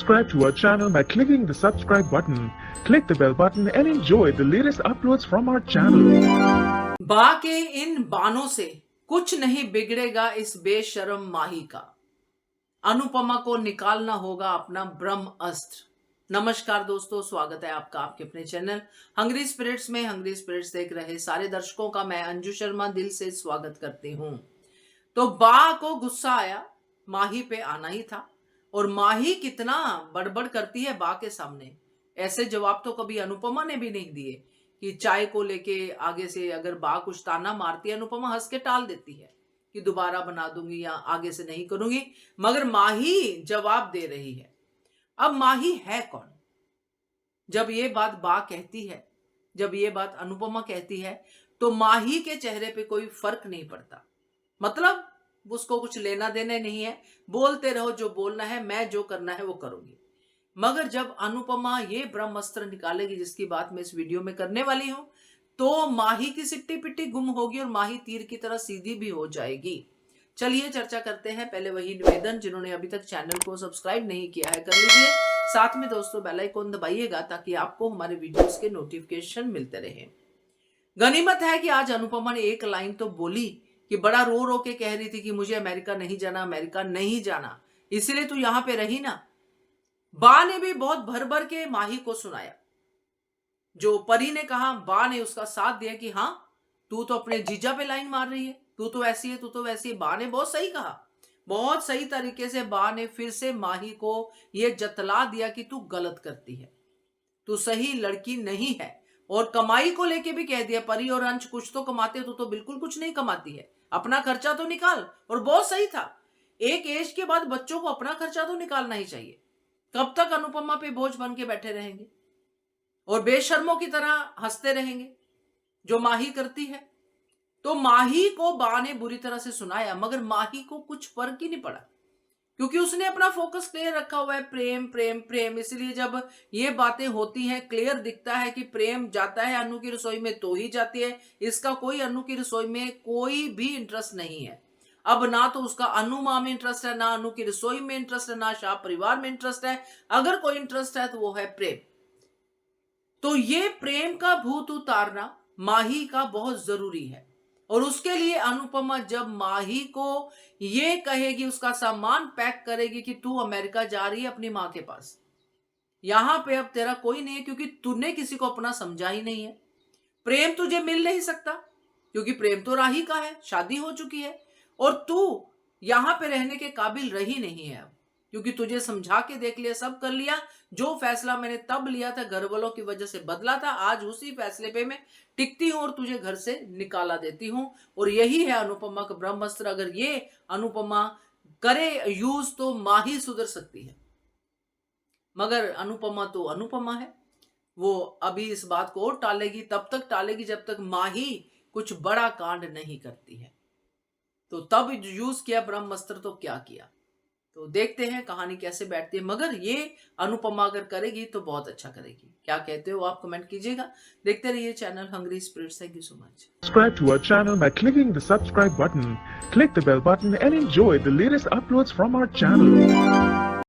Subscribe to our channel by clicking the subscribe button. Click the bell button and enjoy the latest uploads from our channel. बा के इन बानों से कुछ नहीं बिगड़ेगा इस बेशरम माही का। अनुपमा को निकालना होगा अपना ब्रह्म अस्त्र। नमस्कार दोस्तों, स्वागत है आपका आपके अपने चैनल हंग्री स्पिरिट्स में। हंग्री स्पिरिट्स देख रहे सारे दर्शकों का मैं अंजू शर्मा दिल से स्वागत करती हूँ। तो बा को गुस्सा आया, माही पे आना ही था। और माही कितना बड़बड़ करती है बा के सामने। ऐसे जवाब तो कभी अनुपमा ने भी नहीं दिए कि चाय को लेके आगे से अगर बा कुछ ताना मारती है, अनुपमा हंस के टाल देती है कि दोबारा बना दूंगी या आगे से नहीं करूंगी, मगर माही जवाब दे रही है। अब माही है कौन? जब ये बात बा कहती है, जब ये बात अनुपमा कहती है, तो माही के चेहरे पे कोई फर्क नहीं पड़ता। मतलब उसको कुछ लेना देना नहीं है, बोलते रहो जो बोलना है, मैं जो करना है वो करूंगी। मगर जब अनुपमा ये ब्रह्मास्त्र निकालेगी जिसकी बात मैं इस वीडियो में करने वाली हूं, तो माही की सिट्टी पिट्टी गुम होगी और माही तीर की तरह सीधी भी हो जाएगी। चलिए चर्चा करते हैं। पहले वही निवेदन, जिन्होंने अभी तक चैनल को सब्सक्राइब नहीं किया है कर लीजिए। साथ में दोस्तों बेल आइकन दबाइएगा ताकि आपको हमारे वीडियोस के नोटिफिकेशन मिलते रहे। गनीमत है कि आज अनुपमा ने एक लाइन तो बोली कि बड़ा रो रो के कह रही थी कि मुझे अमेरिका नहीं जाना, अमेरिका नहीं जाना, इसलिए तू यहां पे रही ना। बा ने भी बहुत भर भर के माही को सुनाया। जो परी ने कहा, बा ने उसका साथ दिया कि हाँ तू तो अपने जीजा पे लाइन मार रही है, तू तो ऐसी है, तू तो वैसी है। बा ने बहुत सही कहा, बहुत सही तरीके से बा ने फिर से माही को यह जतला दिया कि तू गलत करती है, तू सही लड़की नहीं है। और कमाई को लेके भी कह दिया, परी और अंश कुछ तो कमाते हो, तू तो बिल्कुल कुछ नहीं कमाती है, अपना खर्चा तो निकाल। और बहुत सही था, एक एज के बाद बच्चों को अपना खर्चा तो निकालना ही चाहिए। कब तक अनुपमा पे बोझ बन के बैठे रहेंगे और बेशर्मों की तरह हंसते रहेंगे जो माही करती है? तो माही को बा ने बुरी तरह से सुनाया, मगर माही को कुछ फर्क ही नहीं पड़ा, क्योंकि उसने अपना फोकस क्लियर रखा हुआ है, प्रेम प्रेम प्रेम। इसलिए जब ये बातें होती हैं, क्लियर दिखता है कि प्रेम जाता है अनु की रसोई में तो ही जाती है। इसका कोई अनु की रसोई में कोई भी इंटरेस्ट नहीं है। अब ना तो उसका अनु माँ में इंटरेस्ट है, ना अनु की रसोई में इंटरेस्ट है, ना शाह परिवार में इंटरेस्ट है। अगर कोई इंटरेस्ट है तो वो है प्रेम। तो ये प्रेम का भूत उतारना माही का बहुत जरूरी है। और उसके लिए अनुपमा जब माही को ये कहेगी, उसका सामान पैक करेगी कि तू अमेरिका जा रही है अपनी मां के पास, यहां पे अब तेरा कोई नहीं है, क्योंकि तूने किसी को अपना समझा ही नहीं है। प्रेम तुझे मिल नहीं सकता क्योंकि प्रेम तो राही का है, शादी हो चुकी है। और तू यहां पे रहने के काबिल रही नहीं है अब, क्योंकि तुझे समझा के देख लिया, सब कर लिया। जो फैसला मैंने तब लिया था घर वालों की वजह से बदला था, आज उसी फैसले पे मैं टिकती हूं और तुझे घर से निकाला देती हूं। और यही है अनुपमा का ब्रह्मास्त्र। अगर ये अनुपमा करे यूज तो माही सुधर सकती है, मगर अनुपमा तो अनुपमा है। वो अभी इस बात को और टालेगी, तब तक टालेगी जब तक माही कुछ बड़ा कांड नहीं करती है। तो तब यूज किया ब्रह्मास्त्र तो क्या किया, तो देखते हैं कहानी कैसे बैठती है। मगर ये अनुपमा अगर करेगी तो बहुत अच्छा करेगी। क्या कहते हो आप कमेंट कीजिएगा। देखते रहिए channel hungry spirits. Thank you so much. Subscribe to our channel by clicking the subscribe button. Click the bell button and enjoy the latest uploads from our channel.